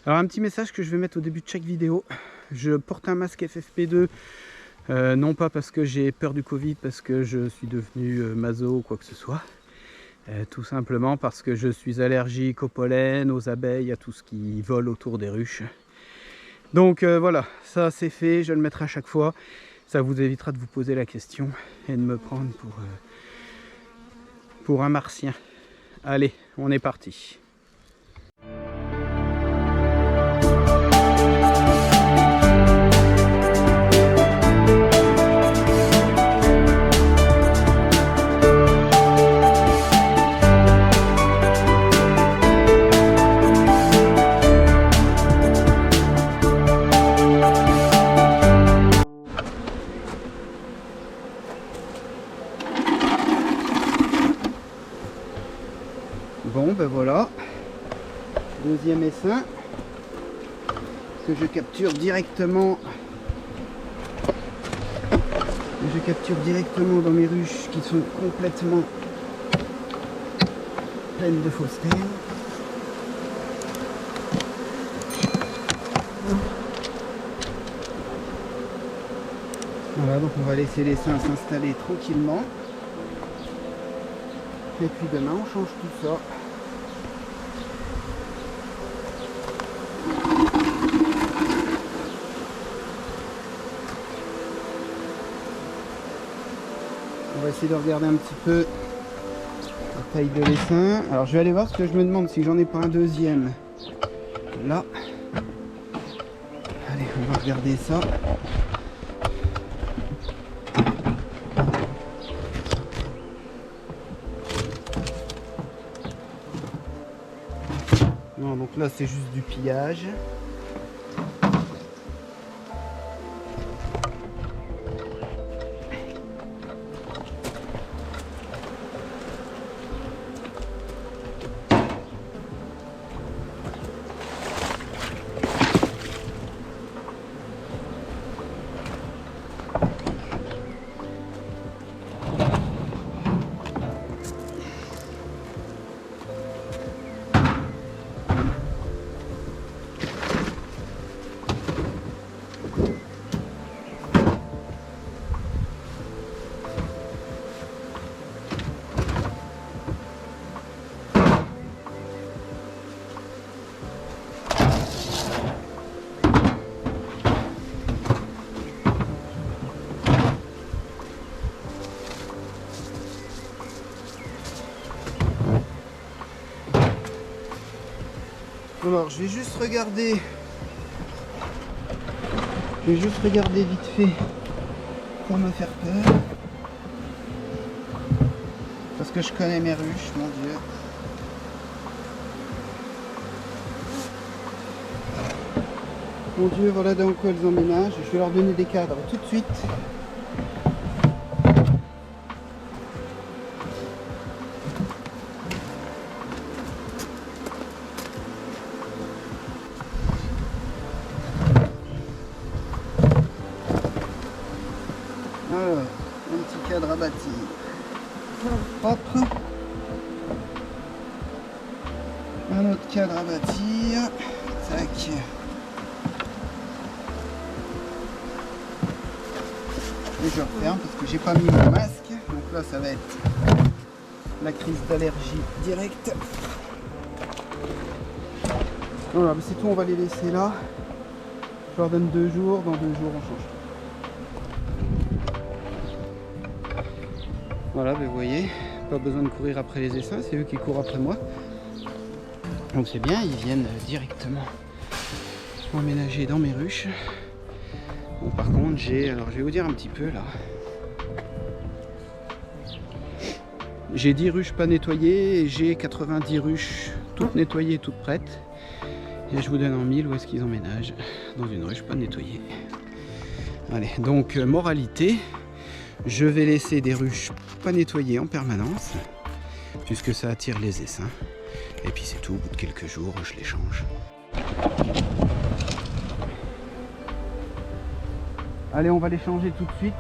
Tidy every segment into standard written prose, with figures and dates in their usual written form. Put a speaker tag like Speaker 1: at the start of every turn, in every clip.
Speaker 1: Alors un petit message que je vais mettre au début de chaque vidéo. Je porte un masque FFP2, non pas parce que j'ai peur du Covid, parce que je suis devenu maso ou quoi que ce soit. Tout simplement parce que je suis allergique au pollen, aux abeilles, à tout ce qui vole autour des ruches. Donc voilà, ça c'est fait, je le mettrai à chaque fois. Ça vous évitera de vous poser la question et de me prendre pour un martien. Allez, on est parti. Bon ben voilà, deuxième essaim que je capture directement dans mes ruches qui sont complètement pleines de fausses terres. Voilà, donc on va laisser l'essaim s'installer tranquillement et puis demain on change tout ça. On va essayer de regarder un petit peu la taille de l'essaim. Alors je vais aller voir parce que je me demande si j'en ai pas un deuxième là. Allez, on va regarder ça. Non, donc là c'est juste du pillage. Alors je vais juste regarder vite fait pour me faire peur. Parce que je connais mes ruches, mon Dieu. Mon Dieu, voilà dans quoi elles emménagent. Je vais leur donner des cadres tout de suite. Alors, un petit cadre à bâtir. Propre. Un autre cadre à bâtir. Tac. Et je referme parce que j'ai pas mis mon masque. Donc là ça va être la crise d'allergie directe. Voilà, c'est tout, on va les laisser là. Je leur donne 2 jours, dans 2 jours on change. Voilà, vous voyez, pas besoin de courir après les essaims, c'est eux qui courent après moi. Donc c'est bien, ils viennent directement emménager dans mes ruches. Bon, par contre, alors je vais vous dire un petit peu là. J'ai 10 ruches pas nettoyées et j'ai 90 ruches toutes nettoyées, toutes prêtes. Et je vous donne en 1000 où est-ce qu'ils emménagent dans une ruche pas nettoyée. Allez, donc moralité. Je vais laisser des ruches pas nettoyées en permanence, puisque ça attire les essaims. Et puis c'est tout, au bout de quelques jours, je les change. Allez, on va les changer tout de suite.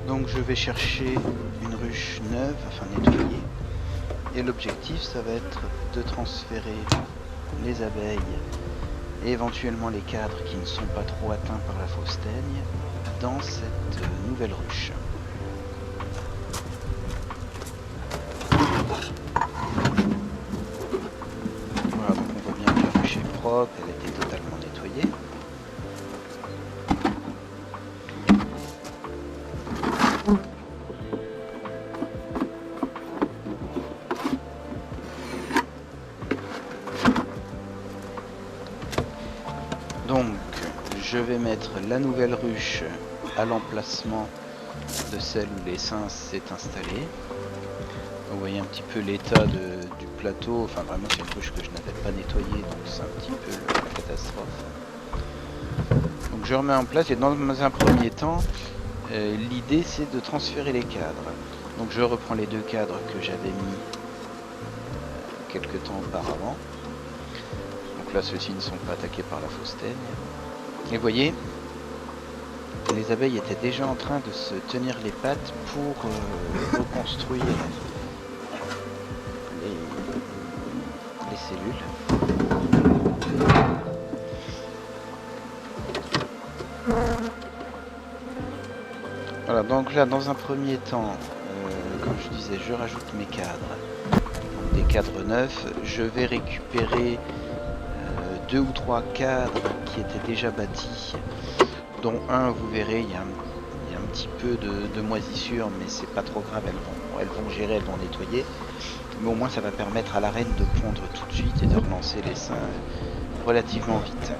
Speaker 1: Donc je vais chercher une ruche neuve, enfin nettoyée. Et l'objectif, ça va être de transférer
Speaker 2: les abeilles et éventuellement les cadres qui ne sont pas trop atteints par la fausse teigne dans cette nouvelle ruche. Voilà, donc on voit bien que la ruche est propre, elle a été totalement nettoyée. Donc je vais mettre la nouvelle ruche à l'emplacement de celle où l'essaim s'est installé. Vous voyez un petit peu l'état du plateau, enfin vraiment c'est une ruche que je n'avais pas nettoyée, donc c'est un petit peu la catastrophe. Donc je remets en place et dans un premier temps, l'idée c'est de transférer les cadres. Donc je reprends les deux cadres que j'avais mis quelques temps auparavant. Donc là ceux-ci ne sont pas attaqués par la fausse teigne. Et vous voyez, les abeilles étaient déjà en train de se tenir les pattes pour reconstruire les cellules. Voilà, donc là dans un premier temps, comme je disais, je rajoute mes cadres, donc des cadres neufs. Je vais récupérer 2 ou 3 cadres qui étaient déjà bâtis, dont un, vous verrez, il y a un petit peu de moisissure, mais c'est pas trop grave, elles vont gérer, elles vont nettoyer. Mais au moins ça va permettre à la reine de pondre tout de suite et de relancer l'essaim relativement vite.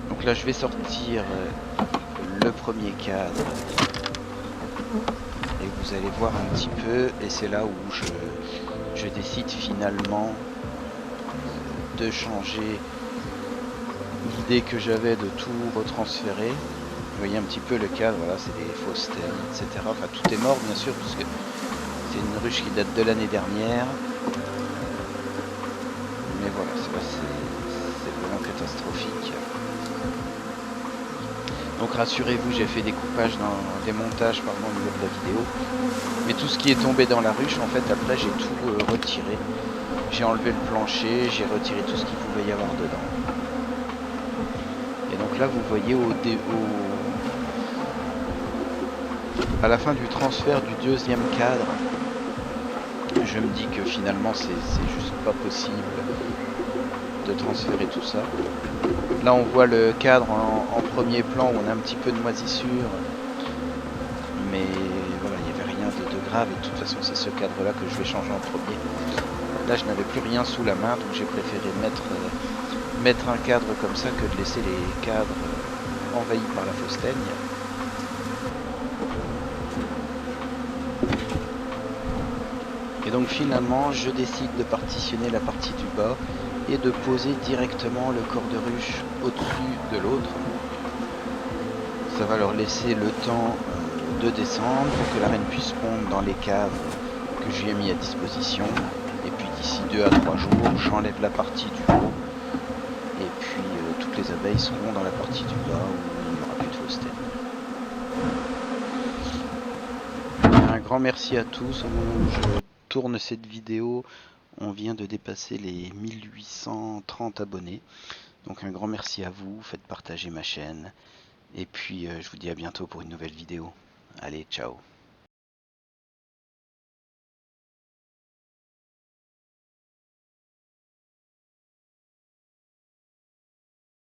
Speaker 2: Donc là je vais sortir le premier cadre et vous allez voir un petit peu, et c'est là où je décide finalement de changer l'idée que j'avais de tout retransférer. Vous voyez un petit peu le cadre, voilà, c'est des fausses teiges, etc. Enfin tout est mort bien sûr, puisque c'est une ruche qui date de l'année dernière. Mais voilà, c'est vraiment catastrophique. Donc rassurez-vous, j'ai fait des coupages, des montages pardon, au niveau de la vidéo. Mais tout ce qui est tombé dans la ruche, en fait, après j'ai tout retiré. J'ai enlevé le plancher, j'ai retiré tout ce qu'il pouvait y avoir dedans. Et donc là, vous voyez à la fin du transfert du deuxième cadre, je me dis que finalement c'est juste pas possible de transférer tout ça. Là on voit le cadre en premier plan où on a un petit peu de moisissure, mais voilà, il n'y avait rien de grave, et de toute façon c'est ce cadre là que je vais changer en premier. Là je n'avais plus rien sous la main, donc j'ai préféré mettre un cadre comme ça que de laisser les cadres envahis par la fausse teigne. Et donc finalement je décide de partitionner la partie du bas et de poser directement le corps de ruche au-dessus de l'autre. Ça va leur laisser le temps de descendre pour que la reine puisse pondre dans les caves que je lui ai mis à disposition. Et puis d'ici 2 à 3 jours, j'enlève la partie du haut. Et puis toutes les abeilles seront dans la partie du bas où il n'y aura plus de fausse teigne. Un grand merci à tous. Au moment où je tourne cette vidéo, on vient de dépasser les 1830 abonnés. Donc un grand merci à vous, faites partager ma chaîne. Et puis je vous dis à bientôt pour une nouvelle vidéo. Allez, ciao.